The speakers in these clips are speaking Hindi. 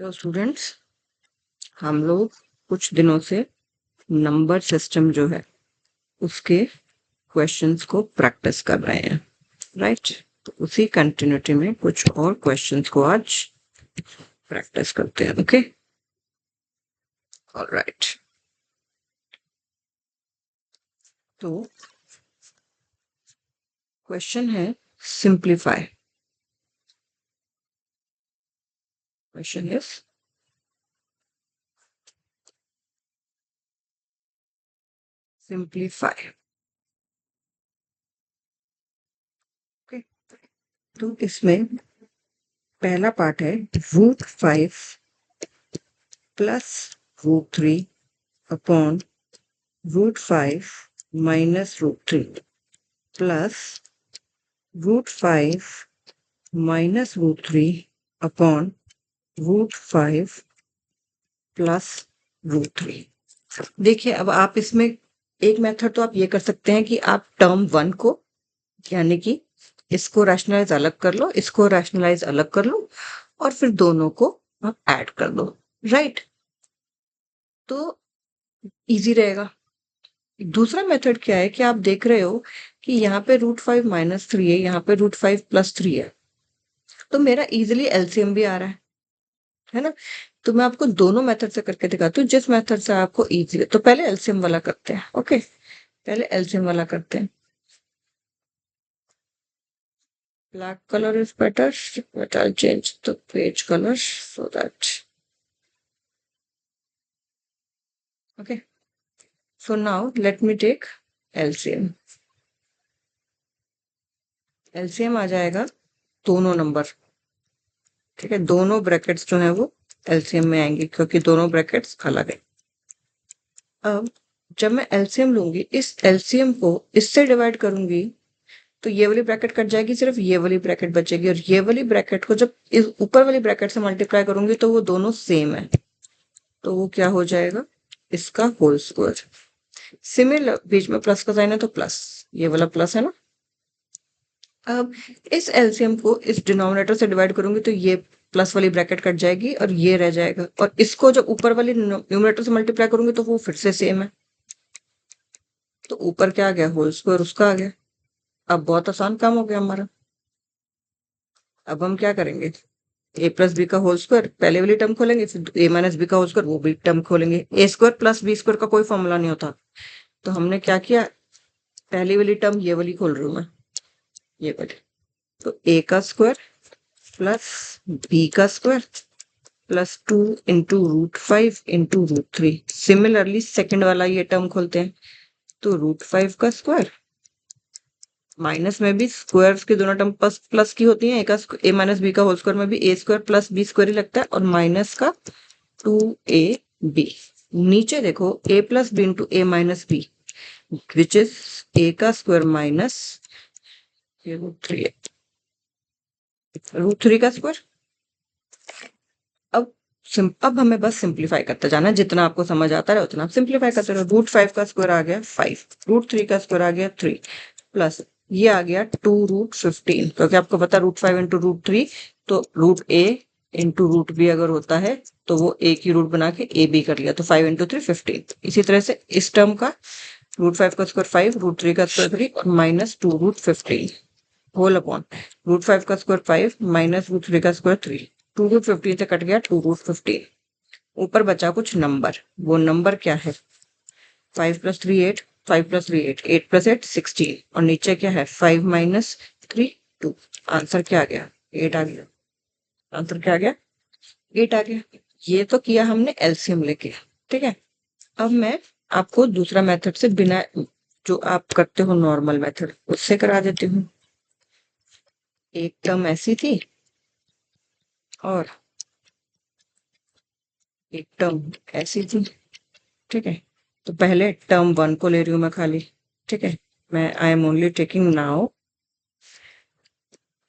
हेलो स्टूडेंट्स, हम लोग कुछ दिनों से नंबर सिस्टम जो है उसके क्वेश्चंस को प्रैक्टिस कर रहे हैं, राइट? तो उसी कंटिन्यूटी में कुछ और क्वेश्चंस को आज प्रैक्टिस करते हैं। Okay, alright. तो क्वेश्चन है simplify. Question is simplify. Okay, तो इसमें पहला पार्ट है √5 plus √3 upon √5 minus √3 plus √5 minus √3 upon √5 plus √3। देखिए, अब आप इसमें एक मेथड तो आप ये कर सकते हैं कि आप टर्म 1 को, यानी कि इसको रैशनलाइज अलग कर लो, इसको रैशनलाइज अलग कर लो और फिर दोनों को आप ऐड कर दो, राइट? तो इजी रहेगा। दूसरा मेथड क्या है कि आप देख रहे हो कि यहाँ पे √5 माइनस 3 है, यहाँ पे √5 प्लस 3 है, तो मेरा इजीली एलसीएम भी आ रहा है ना? तो मैं आपको दोनों मेथड से करके दिखाती हूँ, जिस मेथड से आपको इजी है। तो पहले एलसीएम वाला करते हैं। ओके, पहले एलसीएम वाला करते हैं। Black colour is better, but I change the page colour so that okay. So now let me take LCM. LCM आ जाएगा दोनों नंबर, ठीक है? दोनों ब्रैकेट्स जो है वो एलसीएम में आएंगे क्योंकि दोनों ब्रैकेट्स अलग है। अब जब मैं एलसीएम लूंगी, इस एलसीएम को इससे डिवाइड करूंगी तो ये वाली ब्रैकेट कट जाएगी, सिर्फ ये वाली ब्रैकेट बचेगी। और ये वाली ब्रैकेट को जब इस ऊपर वाली ब्रैकेट से मल्टीप्लाई करूंगी तो वो दोनों सेम है, तो वो क्या हो जाएगा? इसका होल स्क्वायर। सिमिलर, बीच में प्लस का साइन है तो प्लस, ये वाला प्लस है ना। अब इस एलसीएम को इस डिनोमिनेटर से डिवाइड करूंगी तो ये प्लस वाली ब्रैकेट कट जाएगी और ये रह जाएगा, और इसको जब ऊपर वाली न्यूमरेटर से मल्टीप्लाई करूंगी तो वो फिर से सेम है, तो ऊपर क्या आ गया? होल स्क्वायर उसका आ गया। अब बहुत आसान काम हो गया हमारा। अब हम क्या करेंगे? ए प्लस बी का होल स्क्वायर पहले वाली टर्म खोलेंगे, फिर ए माइनस बी का होल स्क्वायर वो भी टर्म खोलेंगे। ए स्क्वायर प्लस बी स्क्वायर का कोई फॉर्मूला नहीं होता, तो हमने क्या किया? पहली वाली टर्म ये वाली खोल रही हूँ मैं, ये वाली। तो ए का स्क्वायर प्लस बी का square plus 2 into √5 into √3। Similarly second वाला ये टर्म खोलते हैं, तो √5 का स्क्वायर माइनस में भी स्क्वायर्स की दोनों टर्म प्लस प्लस की होती हैं, ए माइनस बी का होल स्क्वायर में भी A square plus B square ही लगता है, और माइनस का 2ab। नीचे देखो a plus B into A minus B, which is a का स्क्वायर माइनस √3 √3 का स्क्वायर। अब हमें बस सिंप्लीफाई करते जाना है, जितना आपको समझ आता है उतना आप सिंप्लीफाई करते रहो। √5 का स्क्वायर आ गया 5, √3 का स्क्वायर आ गया 3, प्लस ये आ गया 2√15, क्योंकि आपको पता √5 इंटू √3 तो √a इंटू √b अगर होता है तो वो a की रूट बना के a b कर लिया, तो 5 इंटू 3 15। इसी तरह से इस टर्म का √5 का स्क्वायर 5, √3 का स्क्वायर 3 और माइनस 2√15 होल अपॉन √5 का स्क्वायर 5 माइनस √3 का स्क्वायर 3। 2√15 से कट गया 2√15। ऊपर बचा कुछ नंबर, वो नंबर क्या है? 5 प्लस 3 8, 5 प्लस 3 8, 8 प्लस 8 16, और नीचे क्या है? 5 माइनस 3 2। आंसर क्या आ गया? 8 आ गया। आंसर क्या आ गया? 8 आ गया। ये तो किया हमने एलसीएम लेके, ठीक है? अब मैं आपको दूसरा मेथड से, बिना जो आप करते हो नॉर्मल मेथड, उससे करा देती हूँ। एक टर्म ऐसी थी और एक टर्म ऐसी थी, ठीक है? तो पहले टर्म 1 को ले रही हूँ मैं खाली, ठीक है? मैं I am only taking now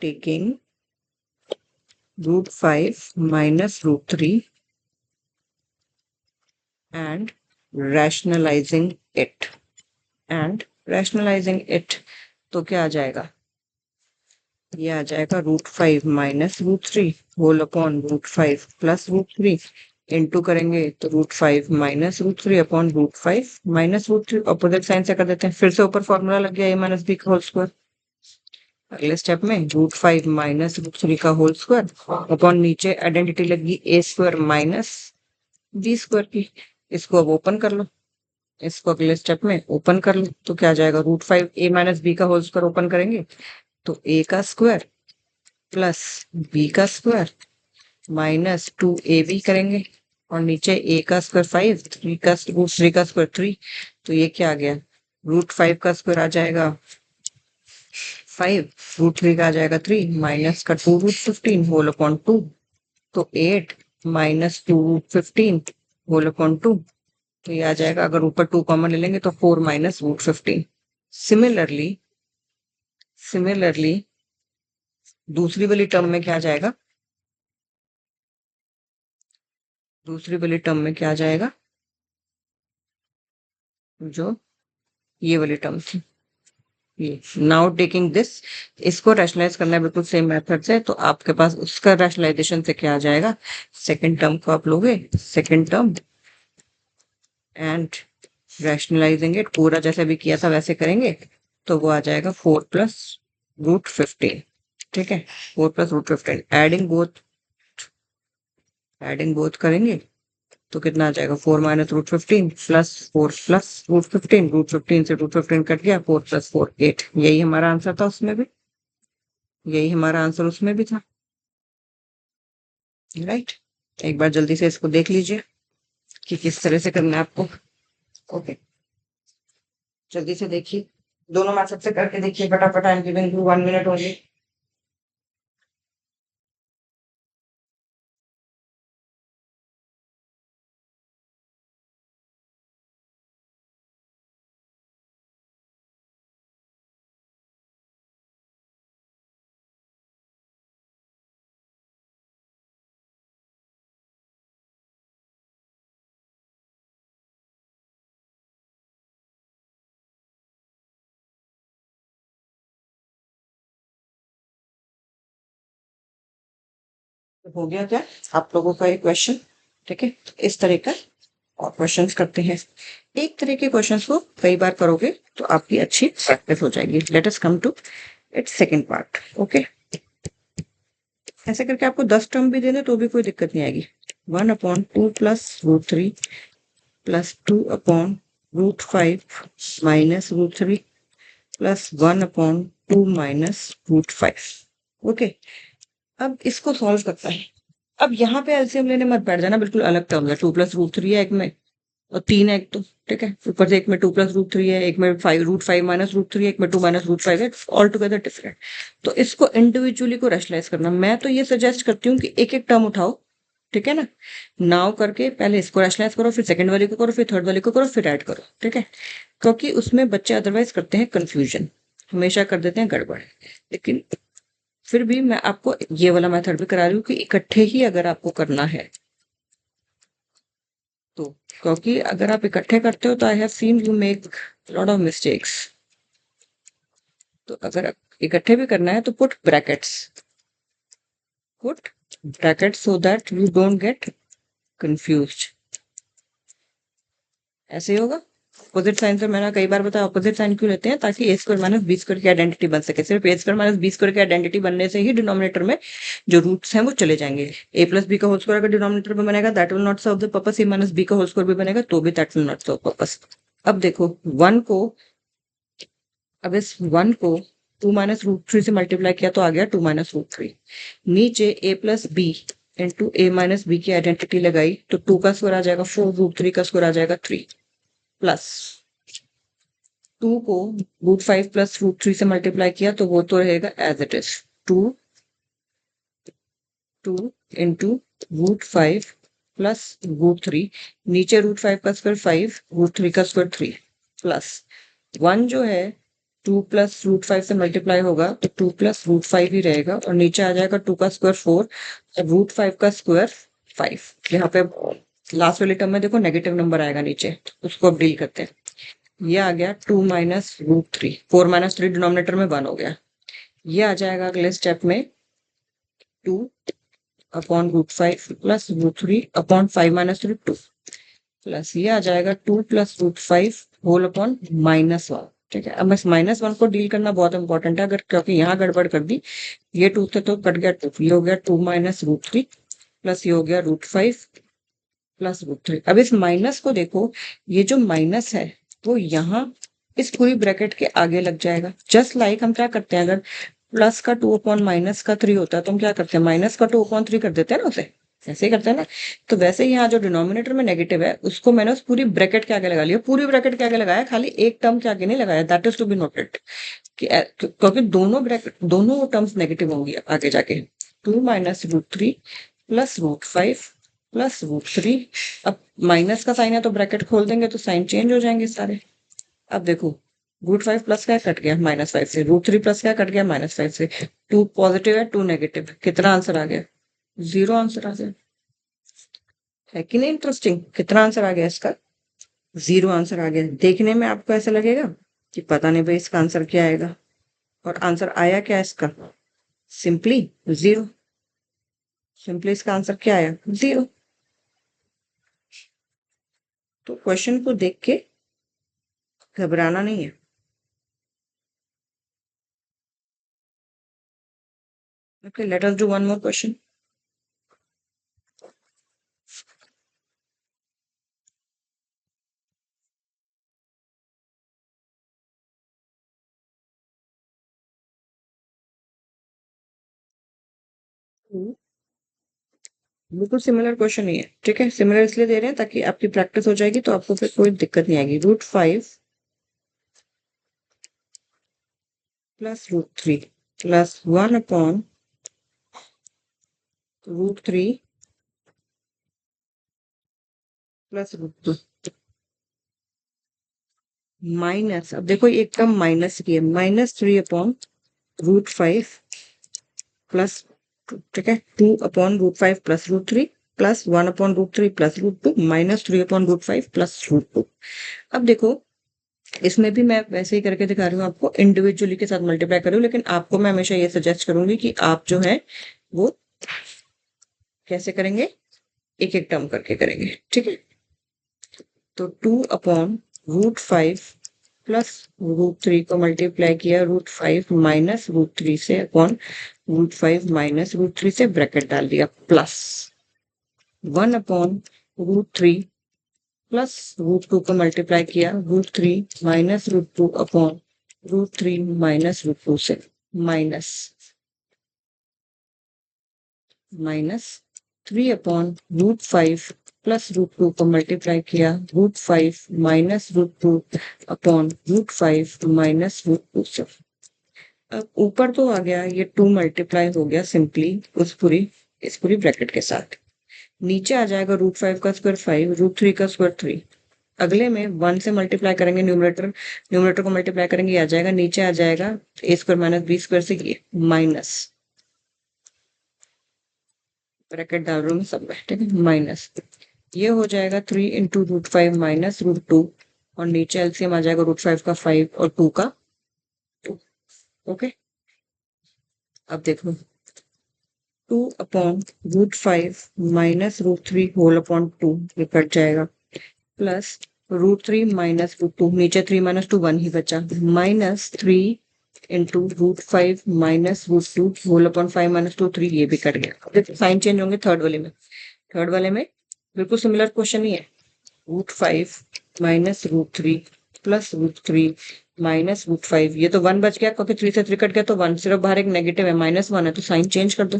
taking √5 minus √3 and rationalizing it. तो क्या आ जाएगा? ये आ जाएगा √5 minus √3 whole upon √5 plus √3 into करेंगे तो √5 minus √3 upon √5 minus √3 opposite sign से कर देते हैं। फिर से ऊपर फॉर्मूला लग गया a माइनस बी का होल स्क्वायर। अगले स्टेप में √5 माइनस √3 का होल स्क्वायर अपॉन नीचे आइडेंटिटी लगी a square minus B square की। इसको अब ओपन कर लो। इसको अगले स्टेप में ओपन कर लो तो क्या आ जाएगा, √5 a माइनस बी का होल स्क्वायर ओपन करेंगे तो a का स्क्वायर प्लस बी का स्क्वायर माइनस 2ab करेंगे और नीचे a का स्क्वायर 5, 3 का √3 का स्क्वायर 3, तो ये क्या आ गया, √5 का स्क्वायर आ जाएगा 5, √3 का आ जाएगा 3 माइनस का 2√15 होल अपॉन 2, तो 8 माइनस 2√15 होल अपॉन 2, तो ये आ जाएगा, अगर ऊपर 2 कॉमन ले लेंगे तो 4 माइनस √15। सिमिलरली दूसरी वाली टर्म में क्या आ जाएगा, दूसरी वाली टर्म में क्या आ जाएगा, जो ये वाली टर्म थी ये। नाउ टेकिंग दिस, इसको रैशनलाइज करना है बिल्कुल सेम मेथड से, तो आपके पास उसका रैशनलाइजेशन से क्या आ जाएगा, सेकंड टर्म को आप लोगे, second term and rationalising it, पूरा जैसे भी किया था वैसे करेंगे तो वो आ जाएगा 4 प्लस √15। ठीक है, 4 प्लस √15 एडिंग बोथ करेंगे तो कितना आ जाएगा, 4 माइनस √15 प्लस 4 प्लस √15, √15 से √15 कट गया, 4 प्लस 4 8, यही हमारा आंसर था उसमें भी, यही हमारा आंसर उसमें भी था। राइट, एक बार जल्दी से इसको देख लीजिए कि किस तरह से करना है आपको। ओके, जल्दी से देखिए, दोनों मेथड से करके देखिए फटाफट। I am giving you 1 minute only. हो गया क्या आप लोगों का एक क्वेश्चन? ठीक है, इस तरह का और क्वेश्चंस करते हैं। एक तरह के क्वेश्चंस को कई बार करोगे तो आपकी अच्छी प्रैक्टिस हो जाएगी। Let us come to its second part. Okay, ऐसे करके आपको 10 टर्म भी देने तो भी कोई दिक्कत नहीं आएगी। 1/2 plus √3 plus 2/√5 minus √3 plus 1/2 minus √5। Okay, अब इसको सॉल्व करता है। अब यहाँ पे एलसीएम लेने मत बैठ जाना, बिल्कुल अलग टर्म है। 2 प्लस √3 है एक में और 3 है एक, तो ठीक है, ऊपर से एक में 2 प्लस √3 है, एक में 5 माइनस √3 है, एक में 2 माइनस √5 है, ऑल टुगेदर डिफरेंट। तो इसको इंडिविजुअली को रैशनलाइज करना, मैं तो ये सजेस्ट करती हूँ कि एक एक टर्म उठाओ, ठीक है ना, नाउ करके पहले इसको रैशनलाइज करो, फिर सेकंड वाले को करो, फिर थर्ड वाले को करो, फिर ऐड करो। ठीक है, क्योंकि उसमें बच्चे अदरवाइज करते हैं कंफ्यूजन, हमेशा कर देते हैं गड़बड़। लेकिन फिर भी मैं आपको ये वाला मेथड भी करा रही हूँ कि इकट्ठे ही अगर आपको करना है तो, क्योंकि अगर आप इकट्ठे करते हो तो I have seen you make lot of mistakes. तो अगर इकट्ठे भी करना है तो put brackets so that you don't get confused. ऐसे ही होगा। अपोजिट साइन से मैंने कई बार बताया अपोजिट साइन क्यों लेते हैं, ताकि ए स्क्वायर माइनस बी स्क्वायर की आइडेंटिटी बन सके। सिर्फ ए स्क्वायर माइनस बी स्क्वायर की आइडेंटिटी बनने से ही डिनोमिनेटर में जो रूट्स हैं वो चले जाएंगे। ए प्लस बी का होल स्क्वायर अगर डिनोमिनेटर में बनेगा that will not serve the purpose, A minus B का होल स्क्वायर भी बनेगा तो भी that will not serve purpose. अब देखो वन को, अब इस वन को 2 माइनस √3 से मल्टीप्लाई किया तो आ गया 2 माइनस √3। नीचे a plus B into A minus B की आइडेंटिटी लगाई तो 2 का स्क्वायर आ जाएगा 4, √3 का स्क्वायर आ जाएगा 3, प्लस 2 को √5 प्लस √3 से मल्टीप्लाई किया तो वो तो रहेगा as it is 2 into √5 plus √3, नीचे √5 का स्क्वायर 5, √3 का स्क्वायर 3, प्लस 1 जो है 2 प्लस √5 से मल्टीप्लाई होगा तो 2 प्लस √5 ही रहेगा और नीचे आ जाएगा 2 का स्क्वायर 4 और √5 का स्क्वायर 5। यहाँ पे लास्ट वाली टर्म में देखो नेगेटिव नंबर आएगा नीचे, उसको अब डील करते हैं। ये आ गया 2 माइनस √3, 4 माइनस 3 डिनोमिनेटर में 1 हो गया। ये आ जाएगा अगले स्टेप में 2 upon root 5 plus root 3 upon 5 minus root 2 plus ये आ जाएगा 2 प्लस रूट 5 होल अपॉन -1। ठीक है, अब इस -1 को डील करना बहुत इंपॉर्टेंट है, अगर क्योंकि यहाँ गड़बड़ कर दी, ये 2 थे तो कट गया 2, ये हो गया 2 माइनस रूट 3 प्लस ये हो गया रूट 5 प्लस रूट 3। अब इस माइनस को देखो, ये जो माइनस है वो यहाँ इस पूरी ब्रैकेट के आगे लग जाएगा। जस्ट लाइक हम क्या करते हैं, अगर प्लस का 2 अपॉन माइनस का 3 होता है तो हम क्या करते हैं, माइनस का 2 अपॉन 3 कर देते हैं ना उसे, ऐसे ही करते हैं ना। तो वैसे ही यहाँ जो डिनोमिनेटर में नेगेटिव है उसको मैंने उस पूरी ब्रैकेट के आगे लगा लिया, पूरी ब्रैकेट के आगे लगाया, खाली एक टर्म के आगे नहीं लगाया। That is to be noted कि क्योंकि दोनों ब्रैकेट दोनों टर्म्स नेगेटिव होंगी आगे जाके। 2 minus root 3 plus root 5 plus root 3। अब माइनस का साइन है तो ब्रैकेट खोल देंगे तो साइन चेंज हो जाएंगे सारे। अब देखो रूट 5 प्लस क्या कट गया -5 से, रूट 3 प्लस क्या कट गया -5 से। 2 पॉजिटिव है 2 नेगेटिव है, कितना आंसर आ गया, 0 आंसर आ गया। है कि नहीं इंटरेस्टिंग, कितना आंसर आ गया इसका, 0 आंसर आ गया। देखने में आपको ऐसा लगेगा कि पता नहीं भाई इसका आंसर क्या आएगा, और आंसर आया क्या इसका, सिंपली 0। सिंपली इसका आंसर क्या आया, 0। तो क्वेश्चन को देख के घबराना नहीं है। Okay, let us do one more question. बिल्कुल सिमिलर क्वेश्चन ही है, ठीक है। सिमिलर इसलिए दे रहे हैं ताकि आपकी प्रैक्टिस हो जाएगी, तो आपको फिर कोई दिक्कत नहीं आएगी। Root 5 plus root 3 plus 1 upon root 3 plus root 2 minus, अब देखो एक टर्म माइनस की है, -3 अपॉन रूट 5 प्लस, ठीक है, 2 upon root 5 plus root 3 plus 1 upon root 3 plus root 2 -3 upon root 5 plus root 2। अब देखो इसमें भी मैं वैसे ही करके दिखा रही हूँ आपको, इंडिविजुअली के साथ मल्टीप्लाई कर रही हूँ, लेकिन आपको मैं हमेशा ये सजेस्ट करूंगी कि आप जो है वो कैसे करेंगे, एक एक टर्म करके करेंगे, ठीक है। तो 2 अपॉन रूट 5 प्लस रूट 3 को मल्टीप्लाई किया रूट 5 माइनस रूट 3 से अपॉन रूट 5 माइनस रूट 3 से, ब्रैकेट डाल दिया, plus 1 upon root 3 plus root 2 को मल्टीप्लाई किया root 3 minus root 2 upon root 3 minus root 2 से, minus 3 upon root 5 plus root 2 को मल्टीप्लाई किया root 5 minus root 2 upon root 5 minus root 2 से। अब ऊपर तो आ गया, ये 2 मल्टीप्लाई हो गया सिंपली इस पूरी ब्रैकेट के साथ। नीचे आ जाएगा रूट 5 का स्क्वायर 5, रूट 3 का स्क्वायर 3। अगले में 1 से मल्टीप्लाई करेंगे, न्यूमरेटर को मल्टीप्लाई करेंगे, आ जाएगा, नीचे आ जाएगा ए स्क्वायर माइनस बी स्क्वायर से, ये माइनस, ब्रैकेट डाल रहा हूँ सब में, ठीक है, माइनस, ये हो जाएगा 3 इंटू रूट 5 माइनस रूट 2, और नीचे एलसीएम आ जाएगा रूट 5 का 5 और 2 का 2। ओके, अब देखो 2 upon root 5 minus root 3 whole upon 2, ये कट जाएगा, प्लस रूट 3 माइनस रूट 2, नीचे 3 माइनस 2 1 ही बचा, -3 into root 5 minus root 2 whole upon 5 minus 2 3, ये भी कट गया। देखो साइन चेंज होंगे थर्ड वाले में, थर्ड वाले में बिल्कुल सिमिलर क्वेश्चन ही है। Root 5 minus root 3 plus root 3 minus root 5, ये तो 1 बच गया क्योंकि 3 से 3 कट गया, तो 1, सिर्फ बाहर एक नेगेटिव है, -1 है तो साइन चेंज कर दो,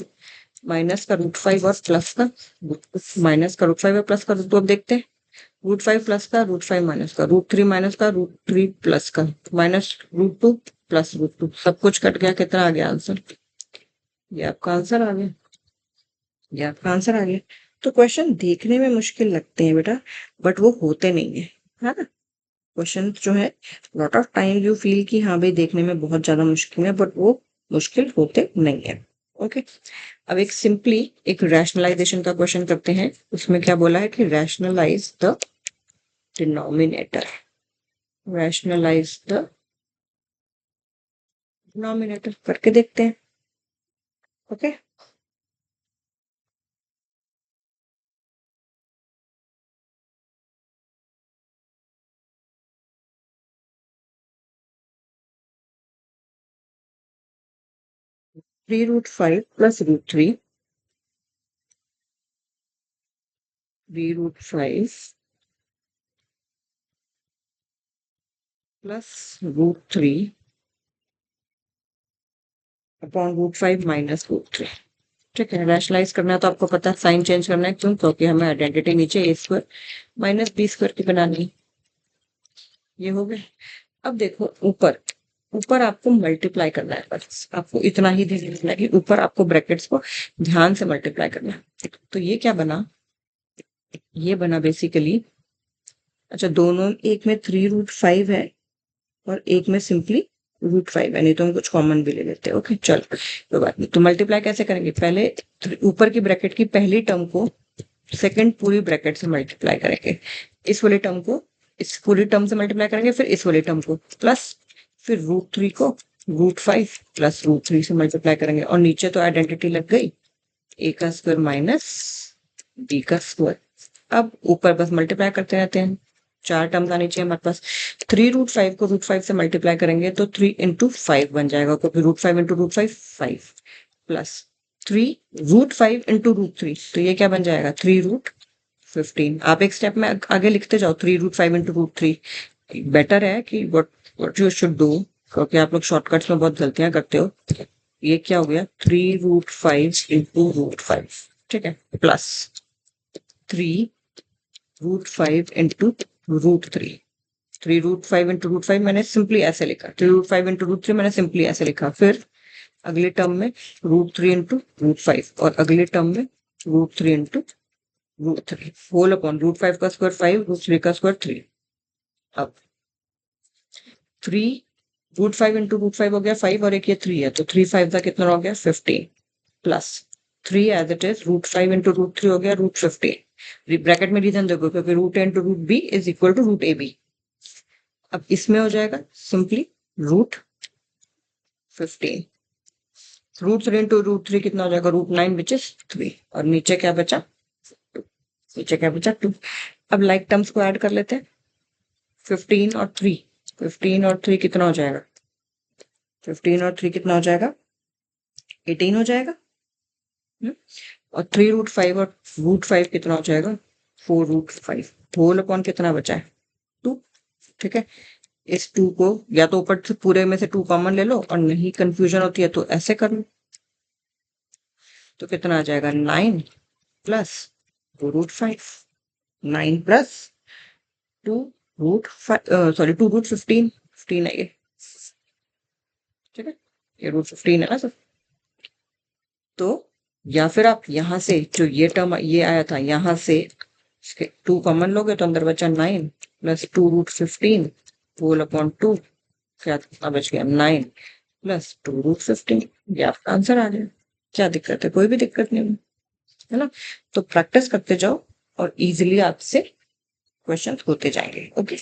माइनस का रूट 5 और प्लस का माइनस का रूट 5 और प्लस का रूट 2। अब देखते हैं रूट 5 प्लस का, रूट 5 माइनस का, रूट 3 माइनस का, रूट 3 प्लस का, माइनस रूट 2 प्लस रूट 2, सब कुछ कट गया, कितना आ गया आंसर, ये आपका आंसर आ गया, ये आपका आंसर आ गया। तो क्वेश्चन देखने में मुश्किल लगते हैं बेटा, बट वो होते नहीं है ना। क्वेश्चन जो है lot of time you feel कि हाँ भाई देखने में बहुत ज्यादा मुश्किल है, बट वो मुश्किल होते नहीं है। ओके, अब एक सिंपली एक रैशनलाइजेशन का क्वेश्चन करते हैं। उसमें क्या बोला है कि rationalise the denominator, rationalise the denominator करके देखते हैं। Okay, (3√5 + √3), (3√5 + √3) upon √5 minus √3। ठीक है, रैशनलाइज करना है तो आपको पता है साइन चेंज करना है, क्यों? क्योंकि हमें आइडेंटिटी नीचे a² माइनस b² की बनानी है। ये हो गया। अब देखो ऊपर, ऊपर आपको मल्टीप्लाई करना है, बस आपको इतना ही ध्यान रखना है कि ऊपर आपको ब्रैकेट्स को ध्यान से मल्टीप्लाई करना है। तो ये क्या बना? ये बना बेसिकली, अच्छा दोनों, एक में 3√5 है और एक में सिंपली √5 है, नहीं तो हम कुछ कॉमन भी ले लेते हैं। ओके चलो, कोई बात नहीं। तो मल्टीप्लाई कैसे करेंगे? पहले ऊपर की ब्रैकेट की पहली टर्म को सेकंड पूरी ब्रैकेट से मल्टीप्लाई करेंगे, इस वाले टर्म को इस पूरी टर्म से मल्टीप्लाई करेंगे, फिर इस वाले टर्म को प्लस, फिर √3 को √5 प्लस √3 से मल्टीप्लाई करेंगे, और नीचे तो आइडेंटिटी लग गई, a² माइनस b²। अब ऊपर बस मल्टीप्लाई करते रहते हैं, चार टर्म्स आनी चाहिए हमारे पास। 3√5 को √5 से मल्टीप्लाई करेंगे तो 3 × 5 बन जाएगा, क्योंकि √5 × √5 5 प्लस 3√5 × √3, तो ये क्या बन जाएगा? 3√15। आप एक स्टेप में आगे लिखते जाओ, 3√5 × √3 बेटर है कि व्हाट यू शुड डू, क्योंकि आप लोग शॉर्टकट्स में बहुत गलतियां करते हो। ये क्या हो गया? 3√5 × √5, ठीक है, प्लस 3√5 × √3। 3√5 × √5 मैंने सिंपली ऐसे लिखा, 3√5 × √3 मैंने सिंपली ऐसे लिखा। फिर अगले टर्म में √3 × √5, और अगले टर्म में √3 × √3 होल अपॉन √5 का स्क्वायर 5, √3 का स्क्वायर 3। अब 3√5 × √5 हो गया 5, और एक ये 3 है, तो 3 5 का कितना हो गया? 15 प्लस 3 एज इट इज √5 × √3 हो गया √15। ब्रैकेट में रीजन देखो, क्योंकि √a × √b is equal to √ab। अब इसमें हो जाएगा सिंपली √15, √3 × √3 कितना हो जाएगा? √9 विच इज 3, और नीचे क्या बचा? 2। नीचे क्या बचा? 2। अब लाइक टर्म्स को ऐड कर लेते हैं, 15 और 3, 15 और 3 कितना हो जाएगा? 15 और 3 कितना हो जाएगा? 18 हो जाएगा। और 3√5 और √5 कितना हो जाएगा? 4√5। होल अपॉन कितना बचा है? 2। ठीक है, इस 2 को या तो ऊपर से पूरे में से 2 कॉमन ले लो, और नहीं कंफ्यूजन होती है तो ऐसे कर लो। तो कितना आ जाएगा? 9 प्लस 2√5, 9 प्लस 2√5, सॉरी 2√15, 15 है ये। ठीक है, ये √15 है ना सर? तो या फिर आप यहां से जो ये टर्म ये आया था, यहां से 2 कॉमन लोगे तो अंदर बचा 9 प्लस 2√15 होल अपॉन 2, क्या कितना बच गया? 9 प्लस 2√15। ये आपका आंसर आ जाए। क्या दिक्कत है? कोई भी दिक्कत नहीं है ना? तो प्रैक्टिस करते जाओ और इजीली आपसे क्वेश्चन होते जाएंगे। ओके।